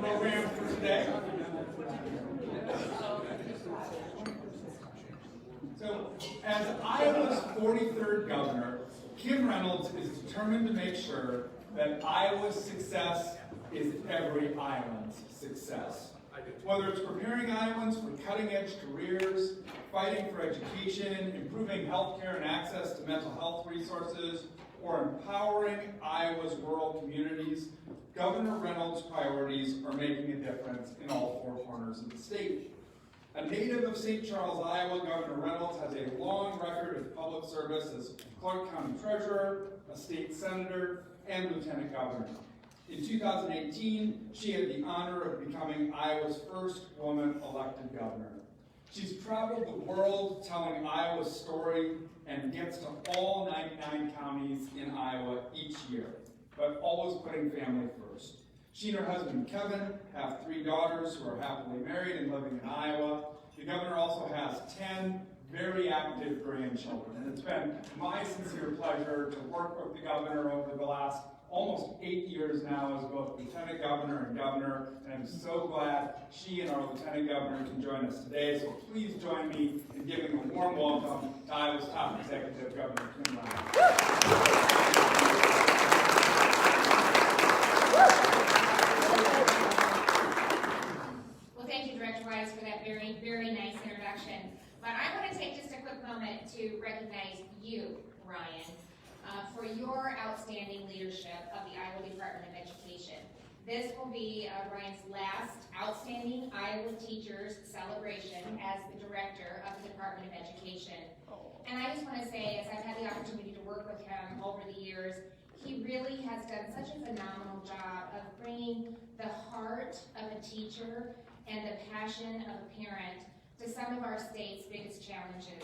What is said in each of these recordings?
program for today. So, as Iowa's 43rd governor, Kim Reynolds is determined to make sure that Iowa's success is every Iowan's success. Whether it's preparing Iowans for cutting-edge careers, fighting for education, improving healthcare and access to mental health resources, or empowering Iowa's rural communities, Governor Reynolds' priorities are making a difference in all four corners of the state. A native of St. Charles, Iowa, Governor Reynolds has a long record of public service as Clark County Treasurer, a state senator, and lieutenant governor. In 2018, she had the honor of becoming Iowa's first woman elected governor. She's traveled the world telling Iowa's story and gets to all 99 counties in Iowa each year, but always putting family first. She and her husband Kevin have 3 daughters who are happily married and living in Iowa. The governor also has 10 very active grandchildren, and it's been my sincere pleasure to work with the governor over the last almost 8 years now as both lieutenant governor and governor, and I'm so glad she and our lieutenant governor can join us today. So please join me in giving a warm welcome to Iowa's top executive, Governor Kim Reynolds. Well, thank you, Director Wise, for that very, very nice introduction. But I want to take just a quick moment to recognize you, Ryan, for your outstanding leadership of the Iowa Department of Education. This will be Ryan's last outstanding Iowa Teachers Celebration as the Director of the Department of Education. And I just want to say, as I've had the opportunity to work with him over the years, he really has done such a phenomenal job of bringing the heart of a teacher and the passion of a parent to some of our state's biggest challenges.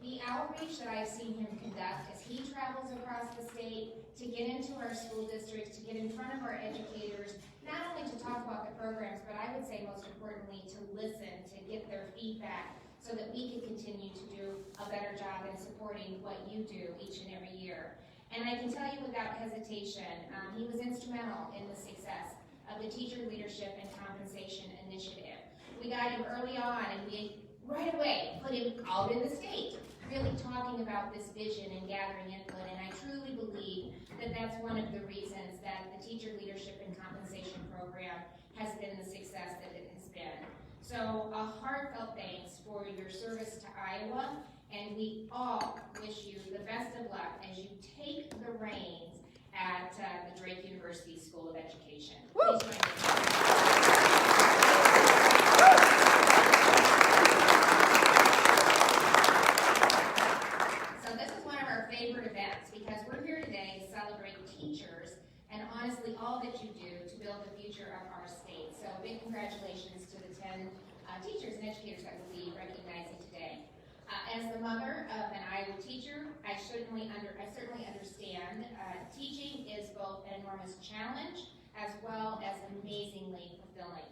The outreach that I've seen him conduct as he travels across the state to get into our school districts, to get in front of our educators, not only to talk about the programs, but I would say most importantly to listen, to get their feedback so that we can continue to do a better job in supporting what you do each and every year. And I can tell you without hesitation, he was instrumental in the success of the Teacher Leadership and Compensation Initiative. We got him early on and we right away put him out in the state, really talking about this vision and gathering input, and I truly believe that that's one of the reasons that the Teacher Leadership and Compensation Program has been the success that it has been. So a heartfelt thanks for your service to Iowa, and we all wish you the best of luck as you take the reins at the Drake University School of Education. Please join me. Favorite events, because we're here today to celebrate teachers and honestly all that you do to build the future of our state. So big congratulations to the 10 teachers and educators that we'll be recognizing today. As the mother of an Iowa teacher, I certainly understand teaching is both an enormous challenge as well as amazingly fulfilling,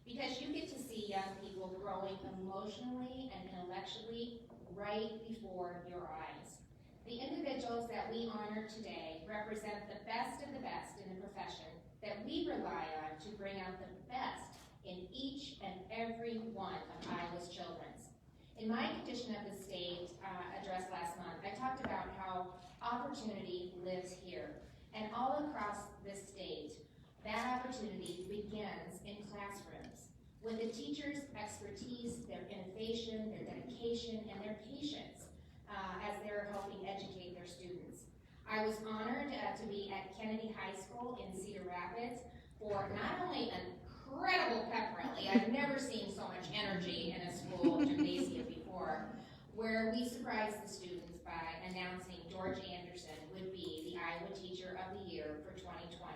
because you get to see young people growing emotionally and intellectually right before your eyes. The individuals that we honor today represent the best of the best in the profession that we rely on to bring out the best in each and every one of Iowa's children. In my Condition of the State address last month, I talked about how opportunity lives here. And all across this state, that opportunity begins in classrooms with the teachers' expertise, their innovation, their dedication, and their patience as they're helping educate their students. I was honored to be at Kennedy High School in Cedar Rapids for not only an incredible pep rally, I've never seen so much energy in a school gymnasium before, where we surprised the students by announcing George Anderson would be the Iowa Teacher of the Year for 2020.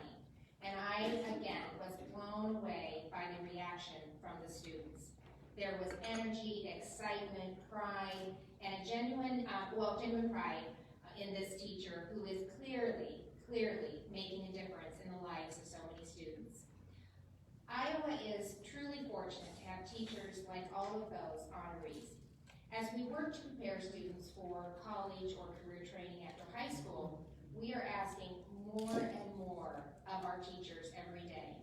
And I, again, was blown away by the reaction from the students. There was energy, excitement, pride, and a genuine pride in this teacher who is clearly making a difference in the lives of so many students. Iowa is truly fortunate to have teachers like all of those honorees. As we work to prepare students for college or career training after high school, we are asking more and more of our teachers every day.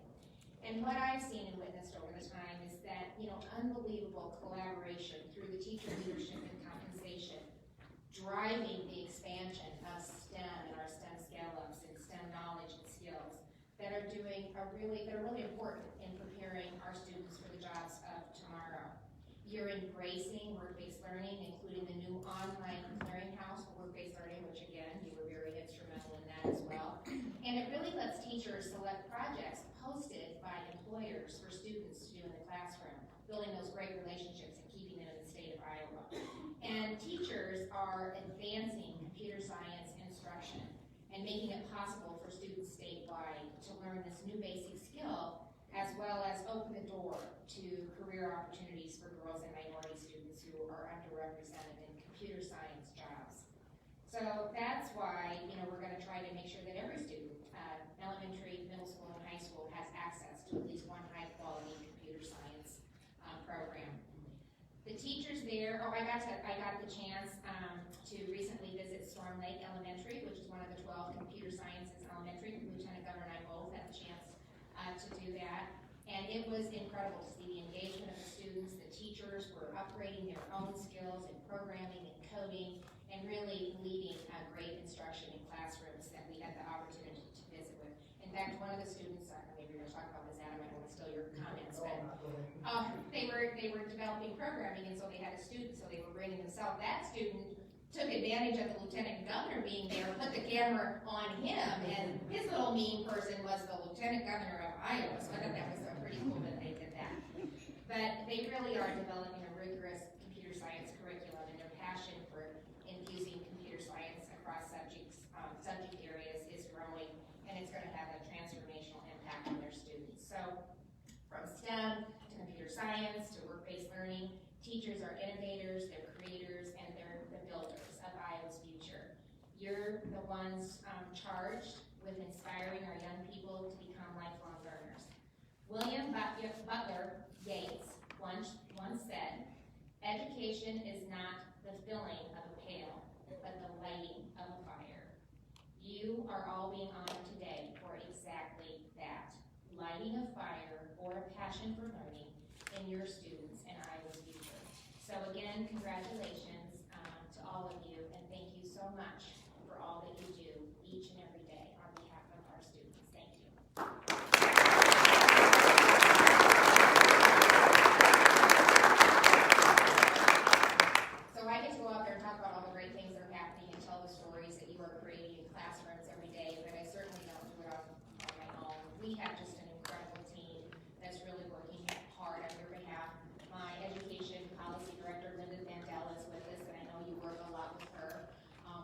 And what I've seen and witnessed over the time is that, unbelievable collaboration through the teacher leadership and compensation, driving the expansion of STEM and our STEM scale-ups and STEM knowledge and skills that are really important in preparing our students for the jobs of tomorrow. You're embracing work-based learning, including the new online clearinghouse for work-based learning, which again, you were very instrumental in that as well. And it really lets teachers select projects posted by employers for students to do in the classroom, building those great relationships and keeping them in the state of Iowa. And teachers are advancing computer science instruction and making it possible for students statewide to learn this new basic skill, as well as open the door to career opportunities for girls and minority students who are underrepresented in computer science jobs. So that's why, we're going to try to make sure that every student, elementary, middle school, and high school, has access to at least one high-quality computer science program. The teachers there, I got the chance to recently visit Storm Lake Elementary, which is one of the 12 computer sciences elementary. Lieutenant Governor and I both had the chance to do that. And it was incredible to see the engagement of the students. The teachers were upgrading their own skills in programming and coding and really leading great instruction in classrooms that we had the opportunity to visit with. In fact, one of the students, maybe you're going to talk about this, Adam, I don't want to steal your comments, but they were developing programming, and so they had a student, so they were bringing themselves. That student took advantage of the lieutenant governor being there, put the camera on him, and his little mean person was the lieutenant governor of Iowa, so I thought that was pretty cool that they did that. But they really are developing a rigorous computer science curriculum, and their passion for infusing computer science across subject areas is growing, and it's going to have a transformational impact on their students. So from STEM to computer science to work-based learning, teachers are innovators, they're creators, and they're the builders of Iowa's future. You're the ones charged with inspiring our young people to become lifelong learners. William Butler Yeats once said, "Education is not the filling of a pail, but the lighting of a fire." You are all being honored today for exactly that, lighting a fire or a passion for learning in your students and Iowa's future. So again, congratulations to all of you, and thank you so much for all that you do each and every day on behalf of our students. Thank you. So I get to go out there and talk about all the great things that are happening and tell the stories that you are creating in classrooms every day, but I certainly don't do it on my own. We have just an incredible team that's really working hard on your behalf. My education policy director, Linda Mandel, is with us, and I know you work a lot with her.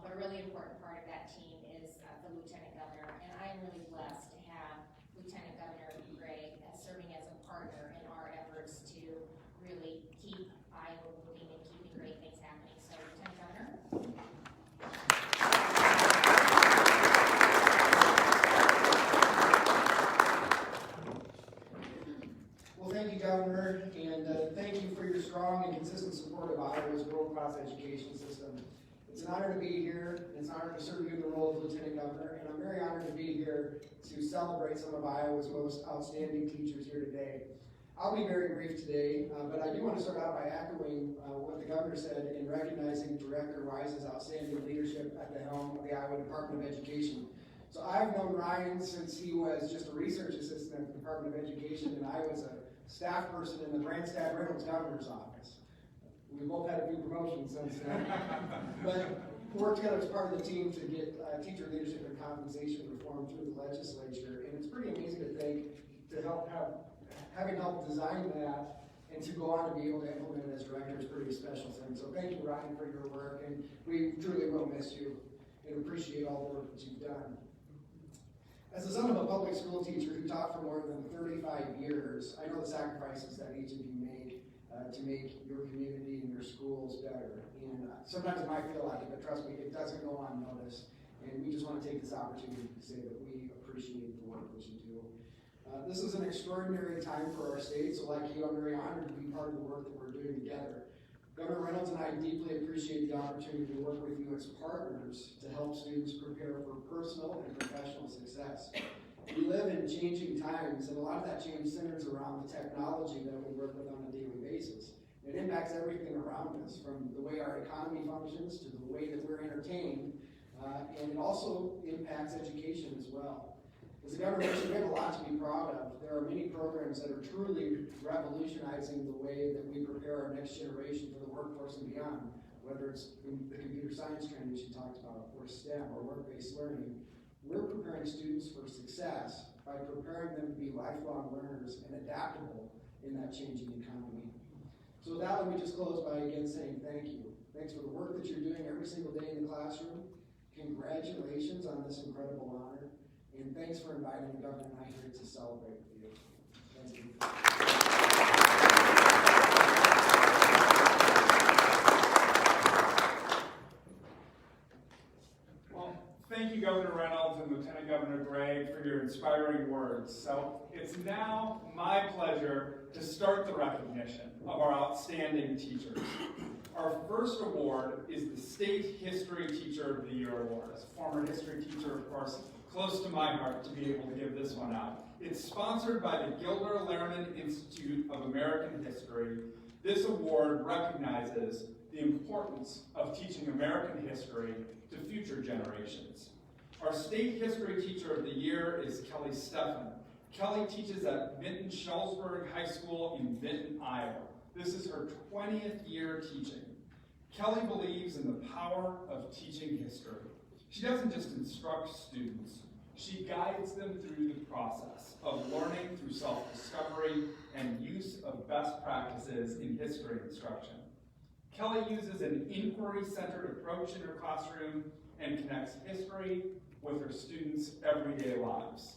But a really important part of that team is the Lieutenant Governor, and I am really blessed to have Lieutenant Governor Gray serving as a partner in our efforts to really keep Iowa moving and keeping great things happening. So, Lieutenant Governor. Well, thank you, Governor, and thank you for your strong and consistent support of Iowa's world-class education system. It's an honor to be here, and it's an honor to serve you in the role of Lieutenant Governor, and I'm very honored to be here to celebrate some of Iowa's most outstanding teachers here today. I'll be very brief today, but I do want to start out by echoing what the Governor said in recognizing Director Wise's outstanding leadership at the helm of the Iowa Department of Education. So I've known Ryan since he was just a research assistant at the Department of Education, and I was a staff person in the Branstad Reynolds Governor's office. We both had a few promotions since then. But we worked together as part of the team to get teacher leadership and compensation reform through the legislature, and it's pretty amazing to think having helped design that and to go on to be able to implement it as director is a pretty special thing. So thank you, Ryan, for your work, and we truly will miss you and appreciate all the work that you've done. As the son of a public school teacher who taught for more than 35 years, I know the sacrifices that each of you make to make your community and your schools better. And sometimes it might feel like it, but trust me, it doesn't go unnoticed. And we just want to take this opportunity to say that we appreciate the work that you do. This is an extraordinary time for our state, so like you, I'm very honored to be part of the work that we're doing together. Governor Reynolds and I deeply appreciate the opportunity to work with you as partners to help students prepare for personal and professional success. We live in changing times, and a lot of that change centers around the technology that we work with on a daily basis. It impacts everything around us, from the way our economy functions to the way that we're entertained, and it also impacts education as well. As the governor mentioned, we have a lot to be proud of. There are many programs that are truly revolutionizing the way that we prepare our next generation for the workforce and beyond, whether it's the computer science training she talked about, or STEM, or work-based learning. We're preparing students for success by preparing them to be lifelong learners and adaptable in that changing economy. So with that, let me just close by again saying thank you. Thanks for the work that you're doing every single day in the classroom. Congratulations on this incredible honor. And thanks for inviting the governor and I here to celebrate with you. Thank you. Well, thank you, Governor Reynolds and Lieutenant Governor Gregg, for your inspiring words. So it's now my pleasure to start the recognition of our outstanding teachers. Our first award is the State History Teacher of the Year Award. As a former history teacher, of course, close to my heart to be able to give this one out. It's sponsored by the Gilder Lehrman Institute of American History. This award recognizes the importance of teaching American history to future generations. Our State History Teacher of the Year is Kelly Steffen. Kelly teaches at Vinton-Schulzberg High School in Vinton, Iowa. This is her 20th year teaching. Kelly believes in the power of teaching history. She doesn't just instruct students, she guides them through the process of learning through self-discovery and use of best practices in history instruction. Kelly uses an inquiry-centered approach in her classroom and connects history with her students' everyday lives.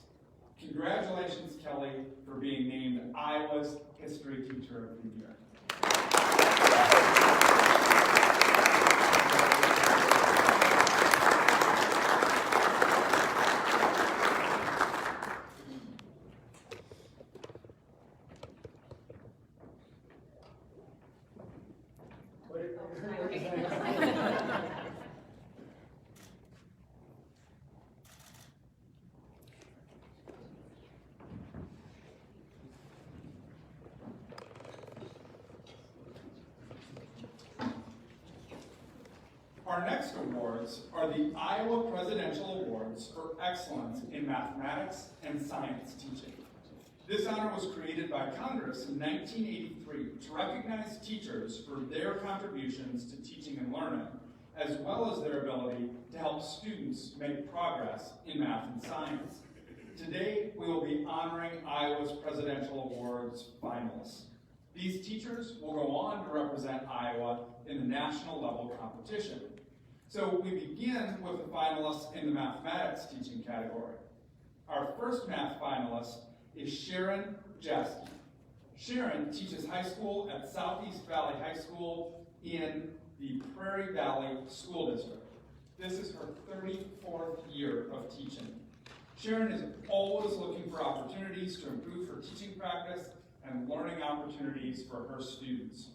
Congratulations, Kelly, for being named Iowa's History Teacher of the Year. Our next awards are the Iowa Presidential Awards for Excellence in Mathematics and Science Teaching. This honor was created by Congress in 1983 to recognize teachers for their contributions to teaching and learning, as well as their ability to help students make progress in math and science. Today, we will be honoring Iowa's Presidential Awards finalists. These teachers will go on to represent Iowa in the national level competition. So we begin with the finalists in the mathematics teaching category. Our first math finalist is Sharon Jasky. Sharon teaches high school at Southeast Valley High School in the Prairie Valley School District. This is her 34th year of teaching. Sharon is always looking for opportunities to improve her teaching practice and learning opportunities for her students.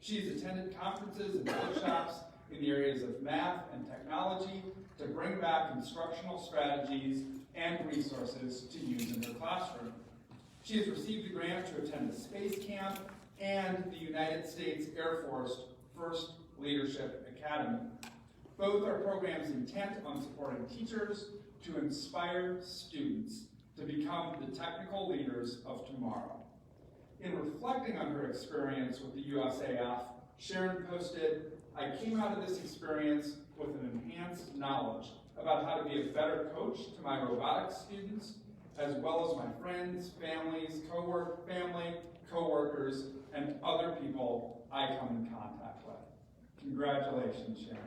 She has attended conferences and workshops in the areas of math and technology to bring back instructional strategies and resources to use in her classroom. She has received a grant to attend the Space Camp and the United States Air Force First Leadership Academy. Both are programs intent on supporting teachers to inspire students to become the technical leaders of tomorrow. In reflecting on her experience with the USAF, Sharon posted, "I came out of this experience with an enhanced knowledge about how to be a better coach to my robotics students, as well as my friends, families, co-workers, and other people I come in contact with." Congratulations, Sharon.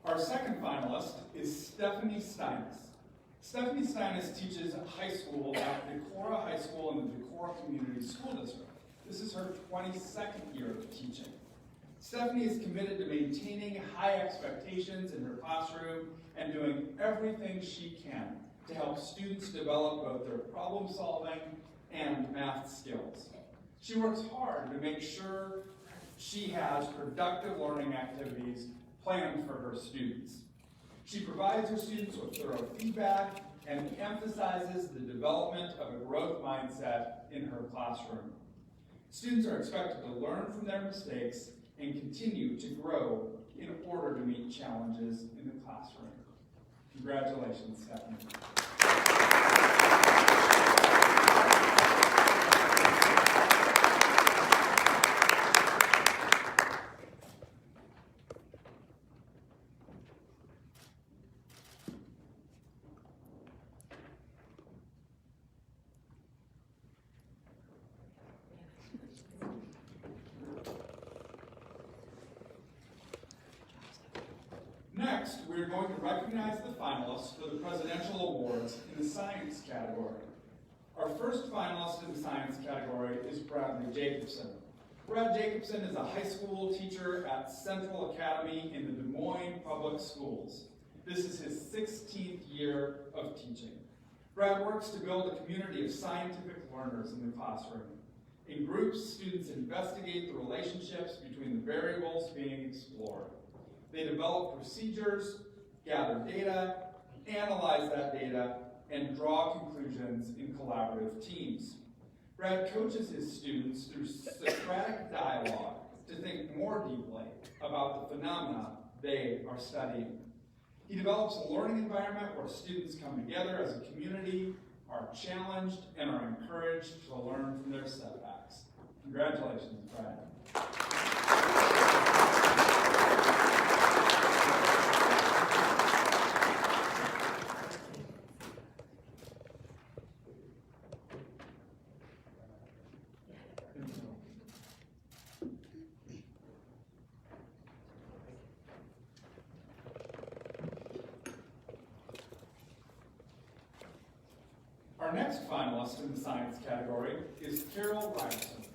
Our second finalist is Stephanie Steinis. Stephanie Steinis teaches high school at Decorah High School in the Decorah Community School District. This is her 22nd year of teaching. Stephanie is committed to maintaining high expectations in her classroom and doing everything she can to help students develop both their problem solving and math skills. She works hard to make sure she has productive learning activities planned for her students. She provides her students with thorough feedback and emphasizes the development of a growth mindset in her classroom. Students are expected to learn from their mistakes and continue to grow in order to meet challenges in the classroom. Congratulations, Stephanie. Next, we are going to recognize the finalists for the Presidential Awards in the Science category. Our first finalist in the Science category is Bradley Jacobson. Brad Jacobson is a high school teacher at Central Academy in the Des Moines Public Schools. This is his 16th year of teaching. Brad works to build a community of scientific learners in the classroom. In groups, students investigate the relationships between the variables being explored. They develop procedures, gather data, analyze that data, and draw conclusions in collaborative teams. Brad coaches his students through Socratic dialogue to think more deeply about the phenomena they are studying. He develops a learning environment where students come together as a community, are challenged, and are encouraged to learn from their setbacks. Congratulations, Brad. Our next finalist in the Science category is Carol Ryerson.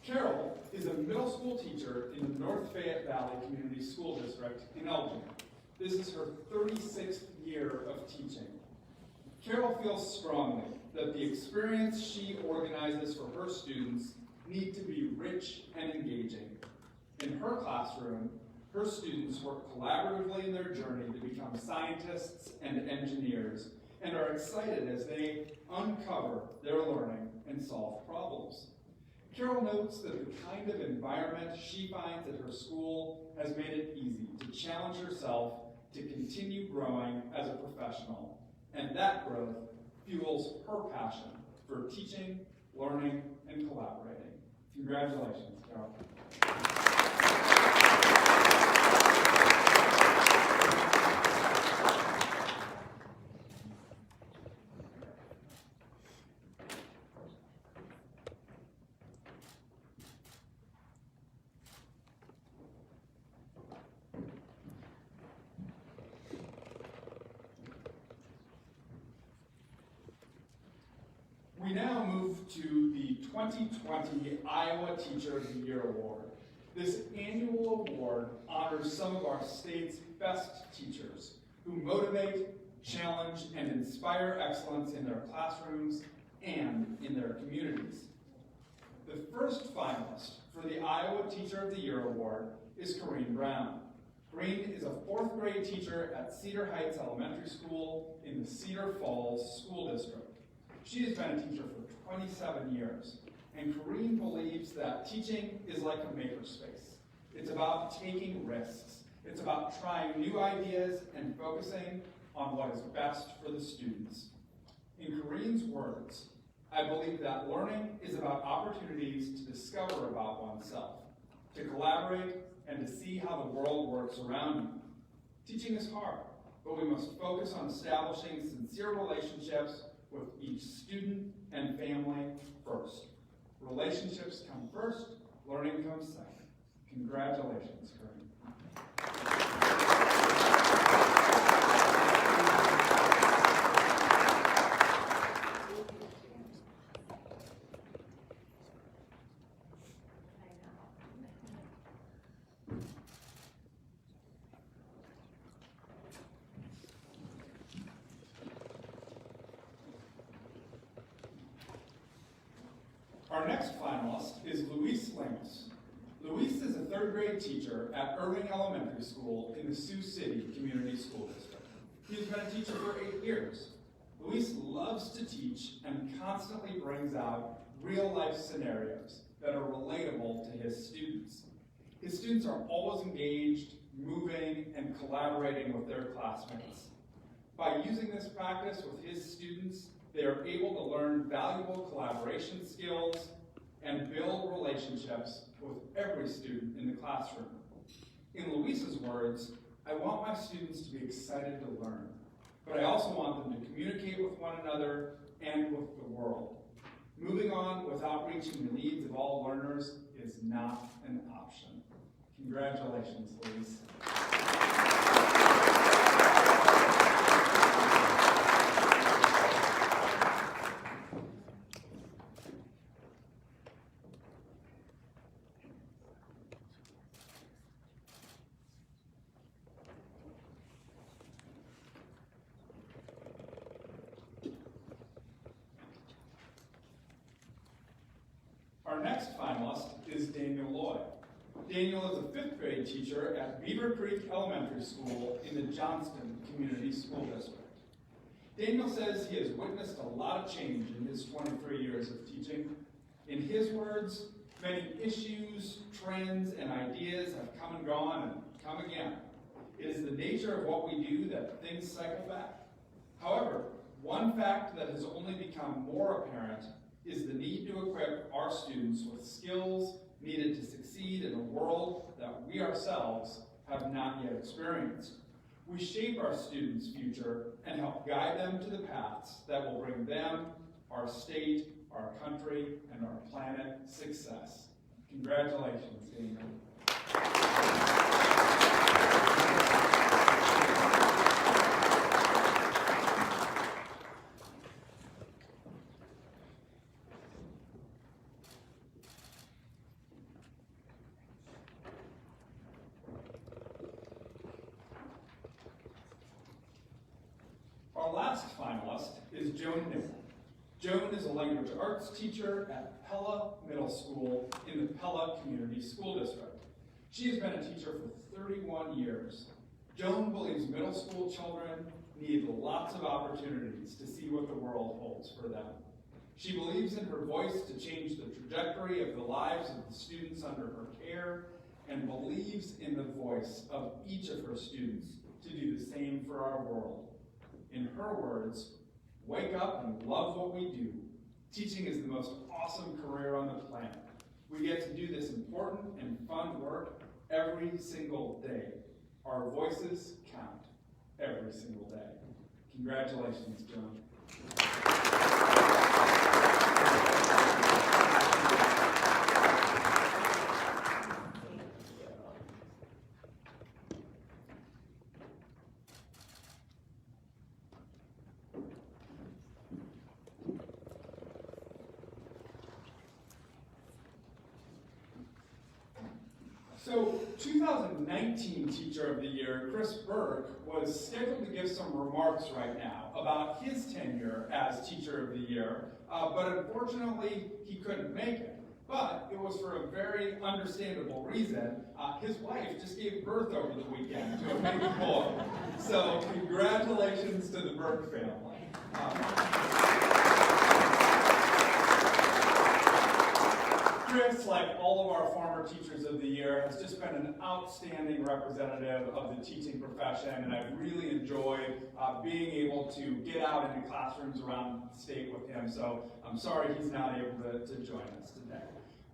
Carol is a middle school teacher in the North Fayette Valley Community School District in Elgin. This is her 36th year of teaching. Carol feels strongly that the experience she organizes for her students need to be rich and engaging. In her classroom, her students work collaboratively in their journey to become scientists and engineers, and are excited as they uncover their learning and solve problems. Carol notes that the kind of environment she finds at her school has made it easy to challenge herself to continue growing as a professional, and that growth fuels her passion for teaching, learning, and collaborating. Congratulations, Carol. We now move to the 2020 Iowa Teacher of the Year Award. This annual award honors some of our state's best teachers who motivate, challenge, and inspire excellence in their classrooms and in their communities. The first finalist for the Iowa Teacher of the Year Award is Corrine Brown. Corrine is a 4th grade teacher at Cedar Heights Elementary School in the Cedar Falls School District. She has been a teacher for 27 years, and Corrine believes that teaching is like a makerspace. It's about taking risks. It's about trying new ideas and focusing on what is best for the students. In Corrine's words, I believe that learning is about opportunities to discover about oneself, to collaborate, and to see how the world works around you. Teaching is hard, but we must focus on establishing sincere relationships with each student and family first. Relationships come first, learning comes second. Congratulations, Corrine. Our next finalist is Luis Lemos. Luis is a third grade teacher at Irving Elementary School in the Sioux City Community School District. He has been a teacher for 8 years. Luis loves to teach and constantly brings out real-life scenarios that are relatable to his students. His students are always engaged, moving, and collaborating with their classmates. By using this practice with his students, they are able to learn valuable collaboration skills and build relationships with every student in the classroom. In Luis's words, I want my students to be excited to learn, but I also want them to communicate with one another and with the world. Moving on without reaching the needs of all learners is not an option. Congratulations, Luis. Our next finalist is Daniel Lloyd. Daniel is a 5th grade teacher at Beaver Creek Elementary School in the Johnston Community School District. Daniel says he has witnessed a lot of change in his 23 years of teaching. In his words, many issues, trends, and ideas have come and gone and come again. It is the nature of what we do that things cycle back. However, one fact that has only become more apparent is the need to equip our students with skills needed to succeed in a world that we ourselves have not yet experienced. We shape our students' future and help guide them to the paths that will bring them, our state, our country, and our planet success. Congratulations, Daniel. Our last finalist is Joan Nickel. Joan is a language arts teacher at Pella Middle School in the Pella Community School District. She has been a teacher for 31 years. Joan believes middle school children need lots of opportunities to see what the world holds for them. She believes in her voice to change the trajectory of the lives of the students under her care and believes in the voice of each of her students to do the same for our world. In her words, wake up and love what we do. Teaching is the most awesome career on the planet. We get to do this important and fun work every single day. Our voices count every single day. Congratulations, Joan. So, 2019 Teacher of the Year, Chris Burke, was scheduled to give some remarks right now about his tenure as Teacher of the Year, but unfortunately he couldn't make it. But it was for a very understandable reason. His wife just gave birth over the weekend to a baby boy. So, congratulations to the Burke family. Chris, like all of our former Teachers of the Year, has just been an outstanding representative of the teaching profession, and I've really enjoyed being able to get out into classrooms around the state with him, so I'm sorry he's not able to join us today.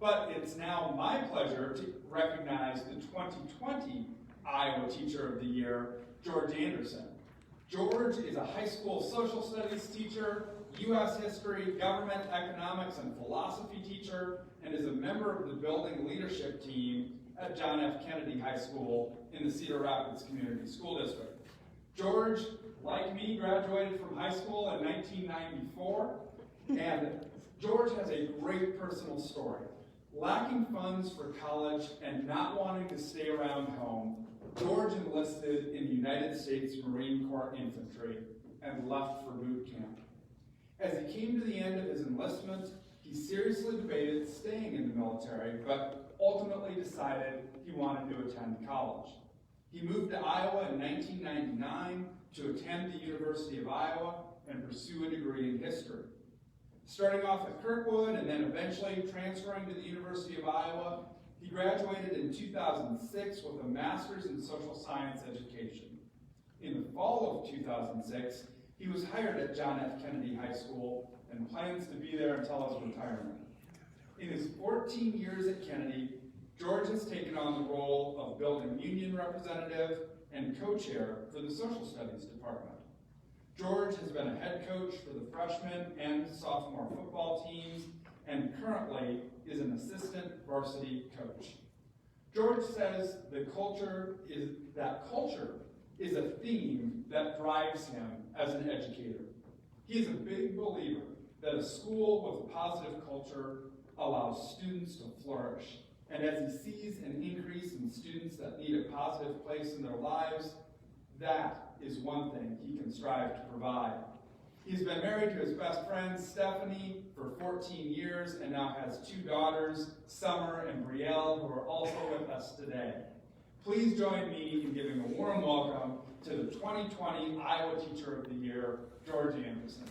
But it's now my pleasure to recognize the 2020 Iowa Teacher of the Year, George Anderson. George is a high school social studies teacher, U.S. history, government, economics, and philosophy teacher, and is a member of the building leadership team at John F. Kennedy High School in the Cedar Rapids Community School District. George, like me, graduated from high school in 1994, and George has a great personal story. Lacking funds for college and not wanting to stay around home, George enlisted in the United States Marine Corps Infantry and left for boot camp. As he came to the end of his enlistment, He seriously debated staying in the military, but ultimately decided he wanted to attend college. He moved to Iowa in 1999 to attend the University of Iowa and pursue a degree in history. Starting off at Kirkwood and then eventually transferring to the University of Iowa, he graduated in 2006 with a master's in social science education. In the fall of 2006, he was hired at John F. Kennedy High School and plans to be there until his retirement. In his 14 years at Kennedy, George has taken on the role of building union representative and co-chair for the social studies department. George has been a head coach for the freshman and sophomore football teams and currently is an assistant varsity coach. George says culture is a theme that drives him as an educator. He is a big believer that a school with a positive culture allows students to flourish. And as he sees an increase in students that need a positive place in their lives, that is one thing he can strive to provide. He's been married to his best friend, Stephanie, for 14 years and now has 2 daughters, Summer and Brielle, who are also with us today. Please join me in giving a warm welcome to the 2020 Iowa Teacher of the Year, George Anderson.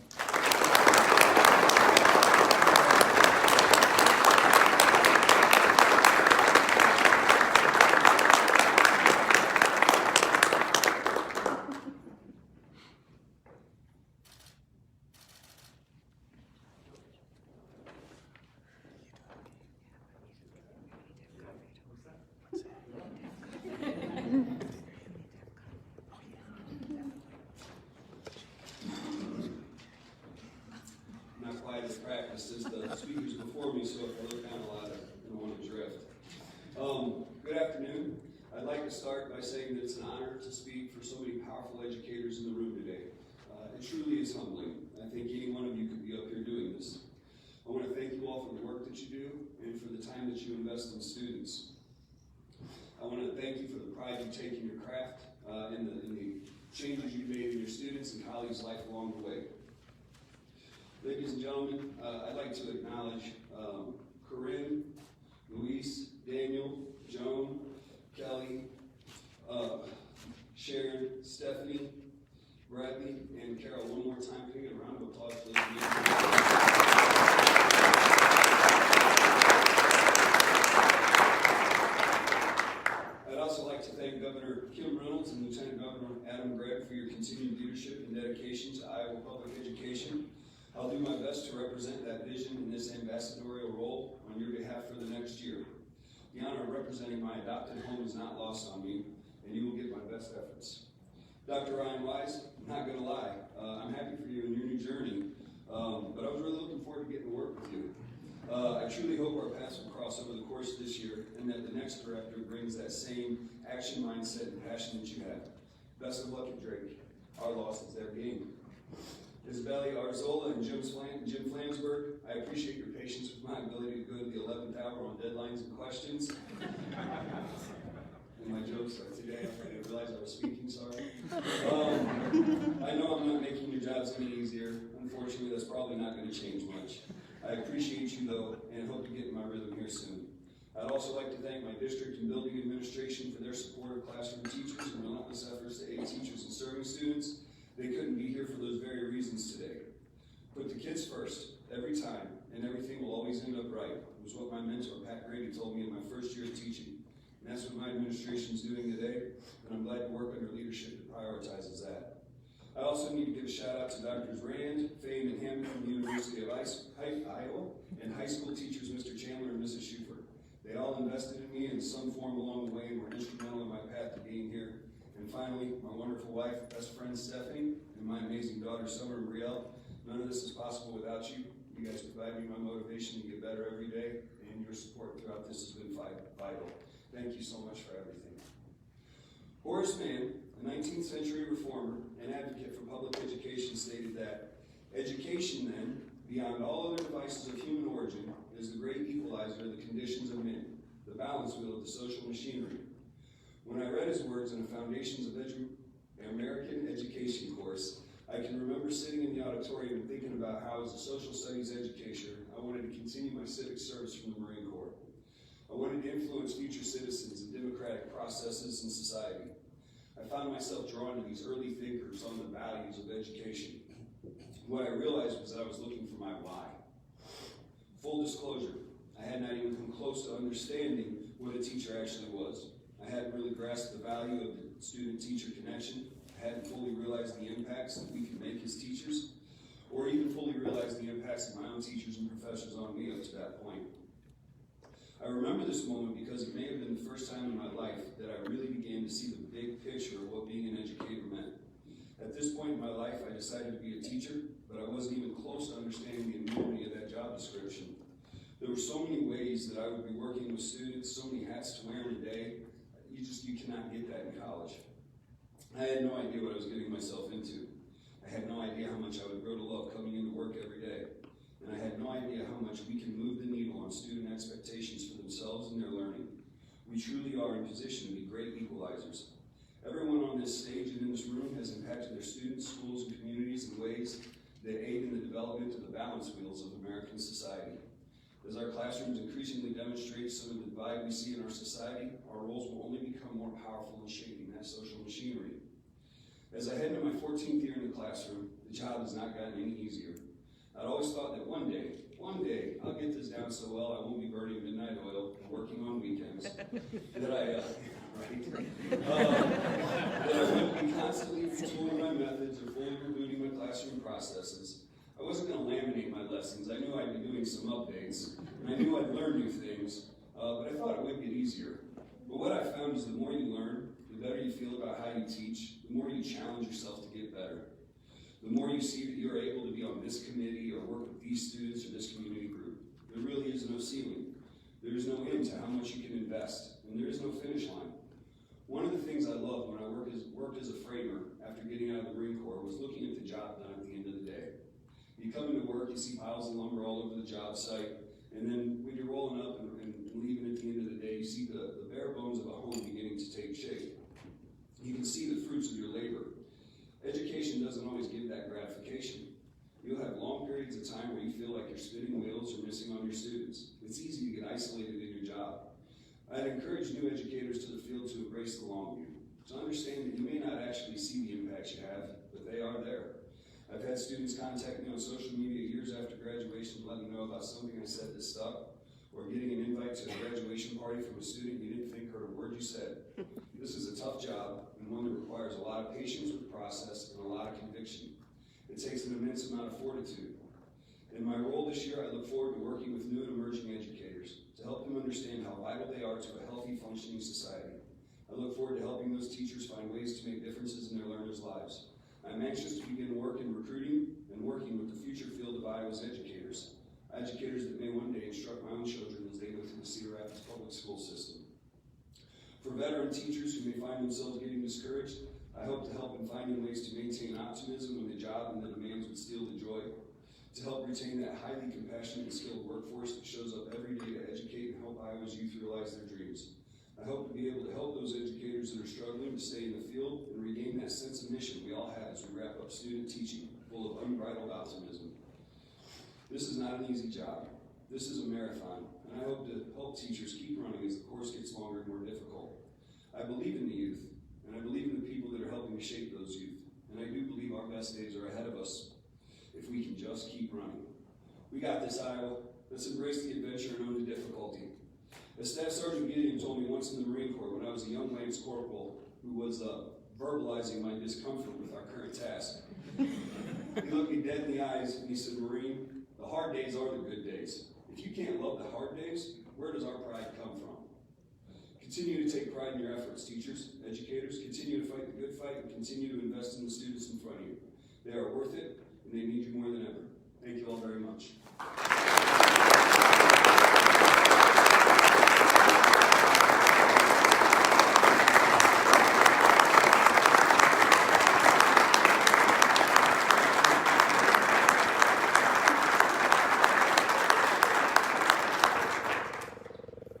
Practiced as the speakers before me, so if I look down a lot, I don't want to drift. Good afternoon. I'd like to start by saying that it's an honor to speak for so many powerful educators in the room today. It truly is humbling. I think any one of you could be up here doing this. I want to thank you all for the work that you do and for the time that you invest in students. I want to thank you for the pride you take in your craft and the changes you've made in your students' and colleagues' life along the way. Ladies and gentlemen, I'd like to acknowledge Corinne, Luis, Daniel, Joan, Kelly, Sharon, Stephanie, Bradley, and Carol. One more time, can we get a round of applause for those of you? I'd also like to thank Governor Kim Reynolds and Lieutenant Governor Adam Gregg for your continued leadership and dedication to Iowa public education. I'll do my best to represent that vision in this ambassadorial role on your behalf for the next year. The honor of representing my adopted home is not lost on me, and you will get my best efforts. Dr. Ryan Wise, I'm not going to lie, I'm happy for you in your new journey, but I was really looking forward to getting to work with you. I truly hope our paths will cross over the course of this year, and that the next director brings that same action mindset and passion that you have. Best of luck at Drake. Our loss is their gain. Isabelle Arzola and Jim Flansburgh, I appreciate your patience with my ability to go to the 11th hour on deadlines and questions. And my jokes today, I didn't realize I was speaking, sorry. I know I'm not making your jobs any easier. Unfortunately, that's probably not going to change much. I appreciate you though, and hope to get in my rhythm here soon. I'd also like to thank my district and building administration for their support of classroom teachers and relentless efforts to aid teachers and serving students. They couldn't be here for those very reasons today. Put the kids first, every time, and everything will always end up right, was what my mentor, Pat Grady, told me in my first year of teaching. And that's what my administration is doing today, and I'm glad to work under leadership that prioritizes that. I also need to give a shout out to Drs. Rand, Fain, and Hammond from the University of Iowa, and high school teachers Mr. Chandler and Mrs. Schufer. They all invested in me in some form along the way and were instrumental in my path to being here. And finally, my wonderful wife, best friend Stephanie, and my amazing daughter Summer and Brielle. None of this is possible without you. You guys provide me my motivation to get better every day, and your support throughout this has been vital. Thank you so much for everything. Horace Mann, a 19th century reformer and advocate for public education, stated that education then, beyond all other devices of human origin, is the great equalizer of the conditions of men, the balance wheel of the social machinery. When I read his words in a Foundations of American Education course, I can remember sitting in the auditorium and thinking about how I was a social studies educator, I wanted to continue my civic service from the Marine Corps. I wanted to influence future citizens in democratic processes in society. I found myself drawn to these early thinkers on the values of education. What I realized was that I was looking for my why. Full disclosure, I had not even come close to understanding what a teacher actually was. I hadn't really grasped the value of the student-teacher connection. I hadn't fully realized the impacts that we could make as teachers, or even fully realized the impacts of my own teachers and professors on me up to that point. I remember this moment because it may have been the first time in my life that I really began to see the big picture of what being an educator meant. At this point in my life, I decided to be a teacher, but I wasn't even close to understanding the enormity of that job description. There were so many ways that I would be working with students, so many hats to wear in a day. You cannot get that in college. I had no idea what I was getting myself into. I had no idea how much I would grow to love coming into work every day. And I had no idea how much we can move the needle on student expectations for themselves and their learning. We truly are in position to be great equalizers. Everyone on this stage and in this room has impacted their students, schools, and communities in ways that aid in the development of the balance wheels of American society. As our classrooms increasingly demonstrate some of the divide we see in our society, our roles will only become more powerful in shaping that social machinery. As I head into my 14th year in the classroom, the job has not gotten any easier. I'd always thought that one day, I'll get this down so well I won't be burning midnight oil and working on weekends. That I wouldn't be constantly retooling my methods or fully rebooting my classroom processes. I wasn't going to laminate my lessons. I knew I'd be doing some updates, and I knew I'd learn new things, but I thought it would get easier. But what I found is the more you learn, the better you feel about how you teach, the more you challenge yourself to get better. The more you see that you're able to be on this committee or work with these students or this community group. There really is no ceiling. There is no end to how much you can invest, and there is no finish line. One of the things I loved when I worked as a framer after getting out of the Marine Corps was looking at the job done at the end of the day. You come into work, you see piles of lumber all over the job site, and then when you're rolling up and leaving at the end of the day, you see the bare bones of a home beginning to take shape. You can see the fruits of your labor. Education doesn't always give that gratification. You'll have long periods of time where you feel like you're spinning wheels or missing on your students. It's easy to get isolated in your job. I'd encourage new educators to the field to embrace the long view, to understand that you may not actually see the impacts you have, but they are there. I've had students contact me on social media years after graduation to let me know about something I said that stuck, or getting an invite to a graduation party from a student you didn't think heard a word you said. This is a tough job, and one that requires a lot of patience with the process and a lot of conviction. It takes an immense amount of fortitude. In my role this year, I look forward to working with new and emerging educators to help them understand how vital they are to a healthy, functioning society. I look forward to helping those teachers find ways to make differences in their learners' lives. I'm anxious to begin work in recruiting and working with the future field of Iowa's educators that may one day instruct my own children as they go through the Cedar Rapids public school system. For veteran teachers who may find themselves getting discouraged, I hope to help in finding ways to maintain optimism when the job and the demands would steal the joy, to help retain that highly compassionate and skilled workforce that shows up every day to educate and help Iowa's youth realize their dreams. I hope to be able to help those educators that are struggling to stay in the field and regain that sense of mission we all have as we wrap up student teaching, full of unbridled optimism. This is not an easy job. This is a marathon, and I hope to help teachers keep running as the course gets longer and more difficult. I believe in the youth, and I believe in the people that are helping to shape those youth, and I do believe our best days are ahead of us if we can just keep running. We got this, Iowa. Let's embrace the adventure and own the difficulty. As Staff Sergeant Gideon told me once in the Marine Corps when I was a young Lance Corporal who was verbalizing my discomfort with our current task. He looked me dead in the eyes and he said, "Marine, the hard days are the good days. If you can't love the hard days, where does our pride come from?" Continue to take pride in your efforts, teachers, educators. Continue to fight the good fight and continue to invest in the students in front of you. They are worth it, and they need you more than ever. Thank you all very much.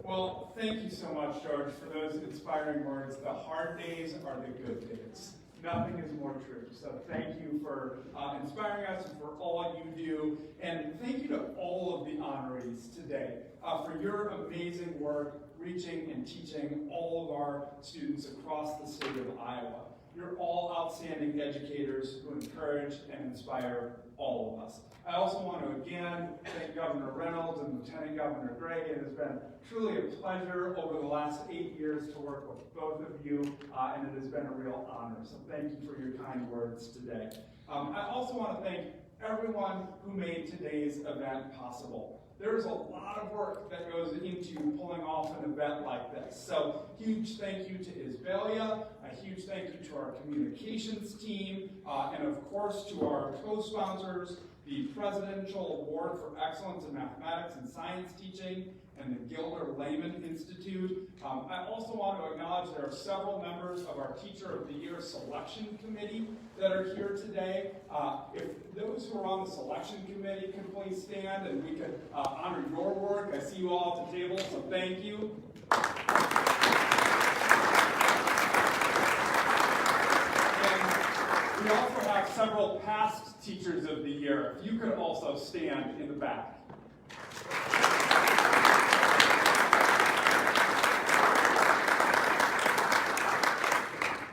Well, thank you so much, George, for those inspiring words. The hard days are the good days. Nothing is more true. So thank you for inspiring us and for all you do. And thank you to all of the honorees today for your amazing work reaching and teaching all of our students across the state of Iowa. You're all outstanding educators who encourage and inspire all of us. I also want to again thank Governor Reynolds and Lieutenant Governor Gregg. It has been truly a pleasure over the last 8 years to work with both of you, and it has been a real honor. So thank you for your kind words today. I also want to thank everyone who made today's event possible. There's a lot of work that goes into pulling off an event like this. So huge thank you to Isbelia, a huge thank you to our communications team, and of course to our co-sponsors, the Presidential Award for Excellence in Mathematics and Science Teaching, and the Gilder Lehman Institute. I also want to acknowledge there are several members of our Teacher of the Year Selection Committee that are here today. If those who are on the selection committee can please stand and we could honor your work. I see you all at the table, so thank you. And we also have several past Teachers of the Year. If you could also stand in the back.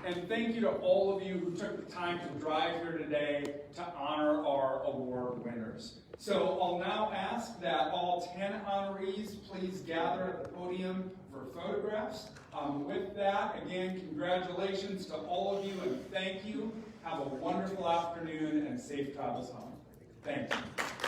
And thank you to all of you who took the time to drive here today to honor our award winners. So I'll now ask that all 10 honorees please gather at the podium for photographs. With that, again, congratulations to all of you and thank you. Have a wonderful afternoon and safe travels home. Thank you.